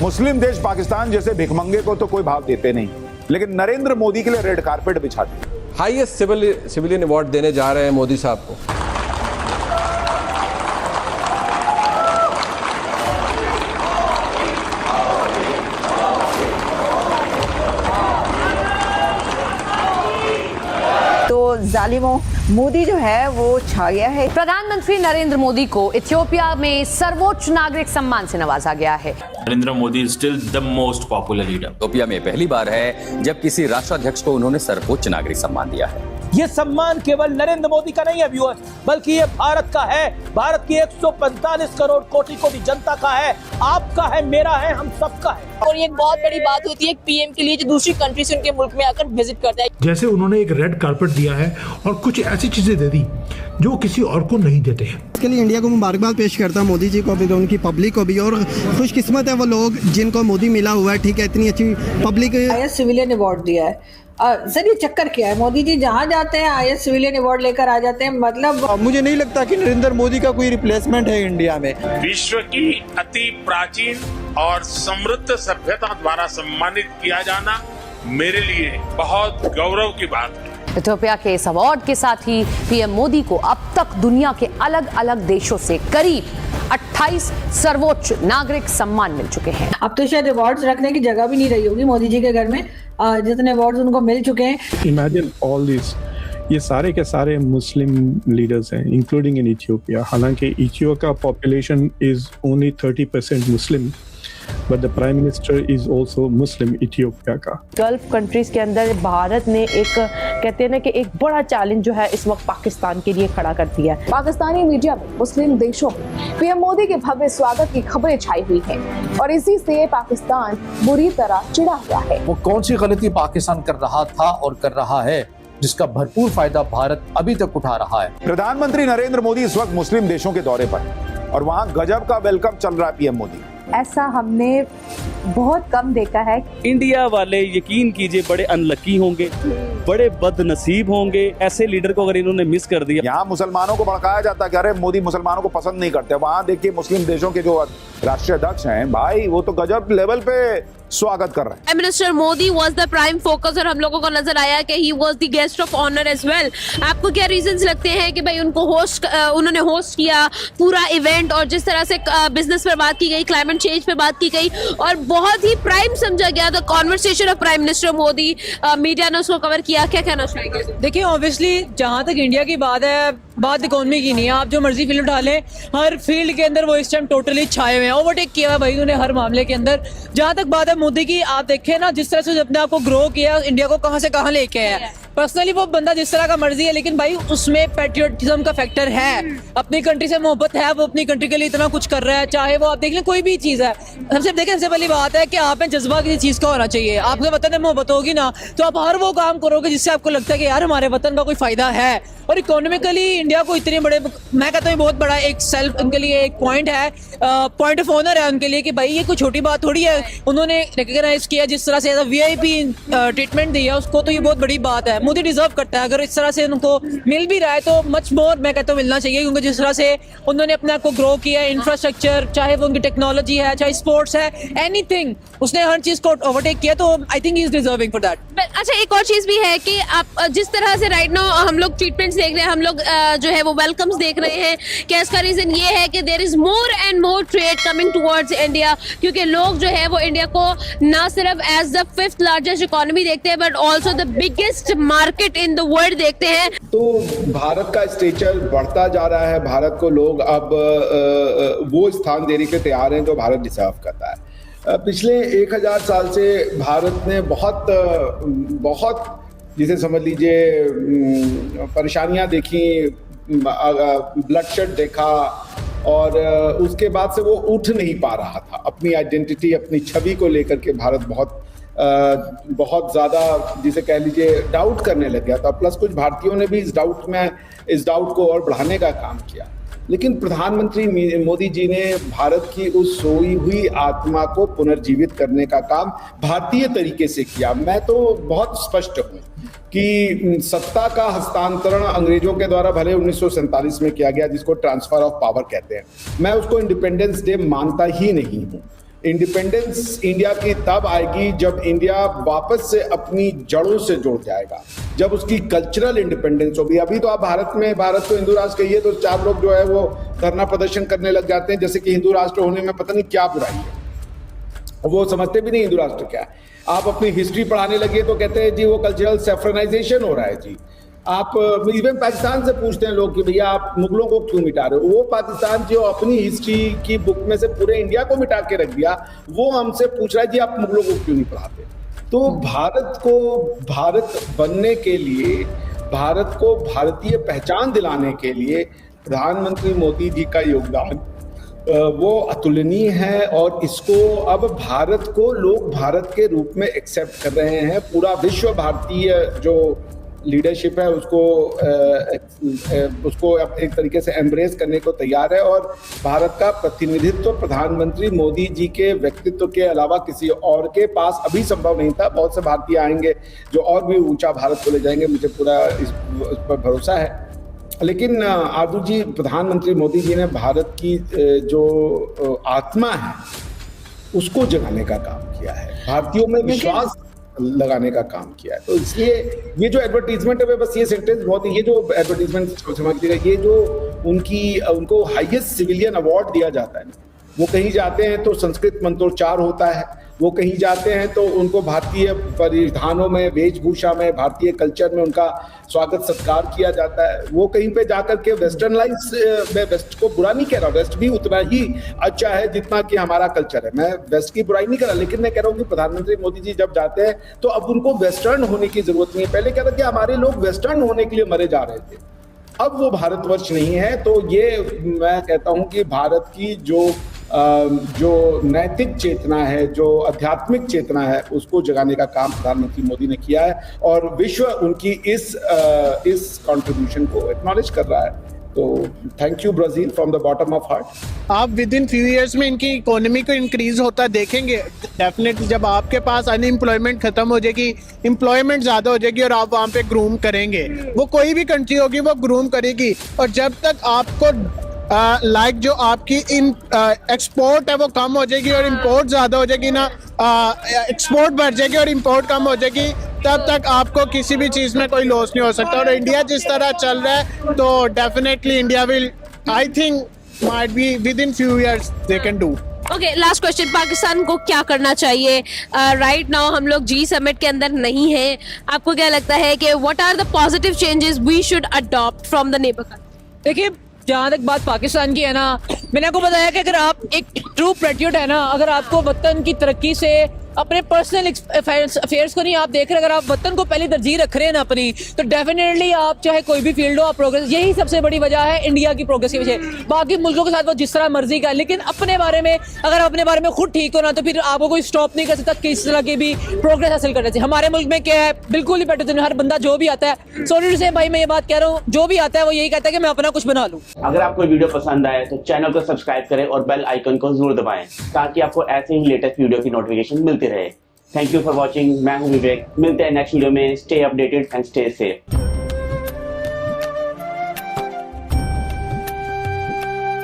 मुस्लिम देश पाकिस्तान जैसे भिखमंगे को तो कोई भाव देते नहीं, लेकिन नरेंद्र मोदी के लिए रेड कारपेट बिछाते। हाईएस्ट सिविलियन अवार्ड देने जा रहे हैं मोदी साहब को। जालिमों, मोदी जो है वो छा गया है। प्रधानमंत्री नरेंद्र मोदी को इथियोपिया में सर्वोच्च नागरिक सम्मान से नवाजा गया है। Narendra Modi is still the most popular leader. Ethiopia में पहली बार है जब किसी राष्ट्राध्यक्ष को उन्होंने सर्वोच्च नागरिक सम्मान दिया है। ये सम्मान केवल नरेंद्र मोदी का नहीं है व्यूअर्स, बल्कि ये भारत का है। भारत की 145 करोड़ कोटि जनता का है, आपका है, मेरा है, हम सबका है। और ये एक बहुत बड़ी बात होती है एक पीएम के लिए जो दूसरी कंट्री से उनके मुल्क में आकर विजिट करता है। जैसे उन्होंने एक रेड कारपेट दिया है और कुछ ऐसी चीजें दे दी जो किसी और को नहीं देते हैं। इसके लिए इंडिया को मुबारकबाद पेश करता हूं, मोदी जी को भी, उनकी पब्लिक को भी। और खुशकिस्मत है वो लोग जिनको मोदी मिला हुआ है। ठीक है, इतनी अच्छी पब्लिक। आईएएस सिविलियन अवार्ड दिया है। सर ये चक्कर क्या है? मोदी जी जहाँ जाते हैं आईएएस सिविलियन अवार्ड लेकर आ जाते हैं। मतलब मुझे नहीं लगता कि नरेंद्र मोदी का कोई रिप्लेसमेंट है इंडिया में। विश्व की अति प्राचीन और समृद्ध सभ्यता द्वारा सम्मानित किया जाना मेरे लिए बहुत गौरव की बात है। इथियोपिया के इस अवार्ड के साथ ही पीएम मोदी को अब तक दुनिया के अलग अलग देशों से करीब 28 सर्वोच्च नागरिक सम्मान मिल चुके हैं। अब तो शायद अवार्ड्स रखने की जगह भी नहीं रही होगी मोदी जी के घर में, जितने अवार्ड्स उनको मिल चुके हैं। इमेजिन ऑल दिस, ये सारे के सारे मुस्लिम लीडर्स हैं, इंक्लूडिंग इन इथियोपिया। हालांकि इथियोपिया का population is only 30% Muslim, but the prime minister is also Muslim Ethiopia का। गल्फ कंट्रीज के अंदर भारत ने एक कहते हैं ना कि एक बड़ा चैलेंज जो है इस वक्त पाकिस्तान के लिए खड़ा कर दिया है। पाकिस्तानी मीडिया में मुस्लिम देशों में पीएम मोदी के भव्य स्वागत की खबरें छाई हुई हैं और इसी से पाकिस्तान बुरी तरह चिढ़ा हुआ है। वो कौन सी गलती पाकिस्तान कर रहा था और कर रहा है जिसका भरपूर फायदा भारत अभी तक उठा रहा है। प्रधानमंत्री नरेंद्र मोदी इस वक्त मुस्लिम देशों के दौरे पर और वहां गजब का वेलकम चल रहा है पीएम मोदी। ऐसा हमने बहुत कम देखा है। इंडिया वाले यकीन कीजिए बड़े अनलकी होंगे, बड़े बदनसीब होंगे ऐसे लीडर को अगर इन्होंने मिस कर दिया। यहाँ मुसलमानों को भड़काया जाता है कि अरे मोदी मुसलमानों को पसंद नहीं करते। वहां देखिए मुस्लिम देशों के जो राष्ट्रीय अध्यक्ष हैं भाई, वो तो गजब लेवल पे स्वागत कर रहे हैं। Prime minister Modi was the prime focus और हम लोगों को नजर आया कि he was the guest of honour as well. आपको क्या रीजंस लगते हैं कि भाई उनको उन्होंने होस्ट किया पूरा इवेंट, और जिस तरह से बिजनेस पर बात की गई, क्लाइमेट चेंज पे बात की गई और बहुत ही प्राइम समझा गया the conversation of prime minister Modi, media ने उसको कवर किया। क्या कहना चाहेंगे? देखिए ऑब्वियसली जहाँ तक इंडिया की बात है, बात इकोनॉमी की नहीं है। आप जो मर्जी फील्ड उठा लें, हर फील्ड के अंदर वो इस टाइम टोटली छाए हुए हैं, ओवरटेक किया है भाई उन्होंने हर मामले के अंदर। जहाँ तक बात है मोदी की, आप देखें ना जिस तरह से अपने आप को ग्रो किया, इंडिया को कहाँ से कहाँ लेके आया। पर्सनली वो बंदा जिस तरह का मर्जी है, लेकिन भाई उसमें पैट्रियोटिज्म का फैक्टर है, अपनी कंट्री से मोहब्बत है, वो अपनी कंट्री के लिए इतना कुछ कर रहा है। चाहे वो आप देख लें कोई भी चीज़ है, सबसे देखें सबसे पहली बात है कि आप में जज्बा किसी चीज़ का होना चाहिए। आपके वतन में मोहब्बत होगी ना तो आप हर वो काम करोगे जिससे आपको लगता है कि यार हमारे वतन का कोई फायदा है। और इकोनॉमिकली इंडिया को इतने बड़े, मैं कहता हूँ बहुत बड़ा एक सेल्फ उनके लिए एक पॉइंट है, पॉइंट ऑफ ऑनर है उनके लिए कि भाई ये कोई छोटी बात थोड़ी है। उन्होंने रिकॉग्नाइज किया जिस तरह से VIP ट्रीटमेंट दिया उसको, तो ये बहुत बड़ी बात है। मोदी डिजर्व करता है, अगर इस तरह से उनको मिल भी रहा है तो मच मोर मैं कहता हूँ मिलना चाहिए, क्योंकि जिस तरह से उन्होंने अपने आप को ग्रो किया, इंफ्रास्ट्रक्चर चाहे वो उनकी टेक्नोलॉजी है, चाहे स्पोर्ट्स है, एनीथिंग, उसने हर चीज को ओवरटेक किया, तो I think he is deserving for that. अच्छा एक और चीज भी है कि आप जिस तरह से राइट नाउ हम लोग ट्रीटमेंट्स देख रहे हैं, हम लोग जो है वो वेलकम्स देख रहे हैं, क्या इसका रीजन ये है कि there is more and more trade coming towards India, क्योंकि लोग जो है वो इंडिया को ना सिर्फ as the 5th largest economy देखते हैं but also the biggest market in the world देखते हैं। तो भारत का स्टेचर बढ़ता जा रहा है, भारत को लोग अब वो स्थान देने के तैयार हैं जो भारत डिजर्व करता है। पिछले 1000 साल से भारत ने बहुत जिसे समझ लीजिए परेशानियां देखी, ब्लडशेड देखा, और उसके बाद से वो उठ नहीं पा रहा था। अपनी आइडेंटिटी, अपनी छवि को लेकर के भारत बहुत ज़्यादा जिसे कह लीजिए डाउट करने लग गया था। प्लस कुछ भारतीयों ने भी इस डाउट को और बढ़ाने का काम किया। लेकिन प्रधानमंत्री मोदी जी ने भारत की उस सोई हुई आत्मा को पुनर्जीवित करने का काम भारतीय तरीके से किया। मैं तो बहुत स्पष्ट हूँ कि सत्ता का हस्तांतरण अंग्रेजों के द्वारा भले 1947 में किया गया, जिसको ट्रांसफर ऑफ पावर कहते हैं, मैं उसको इंडिपेंडेंस डे मानता ही नहीं हूँ। इंडिपेंडेंस इंडिया की तब आएगी जब इंडिया वापस से अपनी जड़ों से जुड़ जाएगा, जब उसकी कल्चरल इंडिपेंडेंस होगी। अभी तो आप भारत को हिंदू राष्ट्र कहिए तो 4 लोग जो है वो धरना प्रदर्शन करने लग जाते हैं, जैसे कि हिंदू राष्ट्र होने में पता नहीं क्या बुराई है, वो समझते भी नहीं हिंदू राष्ट्र क्या है। आप अपनी हिस्ट्री पढ़ाने लगे तो कहते हैं जी वो कल्चरल सेफ्रनाइजेशन हो रहा है जी। आप इवन पाकिस्तान से पूछते हैं लोग कि भैया आप मुगलों को क्यों मिटा रहे हो, वो पाकिस्तान जो अपनी हिस्ट्री की बुक में से पूरे इंडिया को मिटा के रख दिया, वो हमसे पूछ रहा है जी आप मुगलों को क्यों नहीं पढ़ाते। तो भारत को भारत बनने के लिए, भारत को भारतीय पहचान दिलाने के लिए प्रधानमंत्री मोदी जी का योगदान वो अतुलनीय है, और इसको अब भारत को लोग भारत के रूप में एक्सेप्ट कर रहे हैं। पूरा विश्व भारतीय जो लीडरशिप है उसको एक तरीके से एम्ब्रेस करने को तैयार है, और भारत का प्रतिनिधित्व प्रधानमंत्री मोदी जी के व्यक्तित्व के अलावा किसी और के पास अभी संभव नहीं था। बहुत से भारतीय आएंगे जो और भी ऊंचा भारत को ले जाएंगे, मुझे पूरा इस पर भरोसा है। लेकिन आदू जी, प्रधानमंत्री मोदी जी ने भारत की जो आत्मा है उसको जगाने का काम किया है, भारतीयों में विश्वास लगाने का काम किया है। तो इसलिए ये जो एडवर्टीजमेंट है, बस ये सेंटेंस बहुत, ये जो एडवर्टीजमेंट समझिएगा, ये जो उनको हाईएस्ट सिविलियन अवार्ड दिया जाता है, वो कहीं जाते हैं तो संस्कृत मंत्रोच्चार होता है, वो कहीं जाते हैं तो उनको भारतीय परिधानों में, वेशभूषा में, भारतीय कल्चर में उनका स्वागत सत्कार किया जाता है। वो कहीं पे जाकर के वेस्टर्नाइज, मैं वेस्ट को बुरा नहीं कह रहा, वेस्ट भी उतना ही अच्छा है जितना कि हमारा कल्चर है, मैं वेस्ट की बुराई नहीं कर रहा, लेकिन मैं कह रहा हूँ कि प्रधानमंत्री मोदी जी जब जाते हैं तो अब उनको वेस्टर्न होने की जरूरत नहीं है। पहले क्या था कि हमारे लोग वेस्टर्न होने के लिए मरे जा रहे थे, अब वो भारतवर्ष नहीं है। तो ये मैं कहता हूँ कि भारत की जो नैतिक चेतना है, जो आध्यात्मिक चेतना है, उसको जगाने का काम प्रधानमंत्री मोदी ने किया है, और विश्व उनकी इस कंट्रीब्यूशन को एक्नॉलेज कर रहा है। तो thank you Brazil from the bottom of heart. आप विद इन फ्यू इयर्स में इनकी इकोनॉमी को इंक्रीज होता देखेंगे डेफिनेटली। जब आपके पास अनएम्प्लॉयमेंट खत्म हो जाएगी, एम्प्लॉयमेंट ज्यादा हो जाएगी, और आप वहाँ पे ग्रूम करेंगे, वो कोई भी कंट्री होगी वो ग्रूम करेगी। और जब तक आपको लाइक जो आपकी एक्सपोर्ट है वो कम हो जाएगी और इंपोर्ट ज्यादा हो जाएगी ना, एक्सपोर्ट बढ़ जाएगी और इंपोर्ट कम हो जाएगी, तब तक आपको किसी भी चीज में कोई लॉस नहीं हो सकता। और इंडिया जिस तरह चल रहा है तो definitely India will, I think might be with in few years they can do. Okay, last question, Pakistan को क्या करना चाहिए? राइट नाउ हम लोग जी समिट के अंदर नहीं है, आपको क्या लगता है कि what are the positive changes we should adopt from the neighbour country? देखिए, जहाँ तक बात पाकिस्तान की है ना, मैंने आपको बताया कि अगर आप एक ट्रू पैट्रियट है ना, अगर आपको वतन की तरक्की से अपने पर्सनल अफेयर्स को नहीं आप देख रहे, अगर आप वतन को पहले तरजीह रख रहे हैं ना अपनी, तो डेफिनेटली आप चाहे कोई भी फील्ड हो आप प्रोग्रेस, यही सबसे बड़ी वजह है इंडिया की प्रोग्रेस की वजह। बाकी मुल्कों के साथ वो जिस तरह मर्जी का, लेकिन अपने बारे में अगर आप अपने बारे में खुद ठीक हो ना, तो फिर आपको कोई स्टॉप नहीं कर सकता किस तरह की भी प्रोग्रेस हासिल करने से। हमारे मुल्क में क्या है, बिल्कुल ही बेटर, हर बंदा जो भी आता है, सॉरी टू से भाई मैं ये बात कह रहा हूँ, जो भी आता है वो यही कहता है कि मैं अपना कुछ बना लूँ। अगर आपको वीडियो पसंद आए तो चैनल को सब्सक्राइब करें और बेल आइकन को जरूर दबाएं, ताकि आपको ऐसे ही लेटेस्ट वीडियो की नोटिफिकेशन मिलती रहे। थैंक यू फॉर वॉचिंग, मैं हूं विवेक, मिलते हैं नेक्स्ट वीडियो में। Stay updated and stay safe.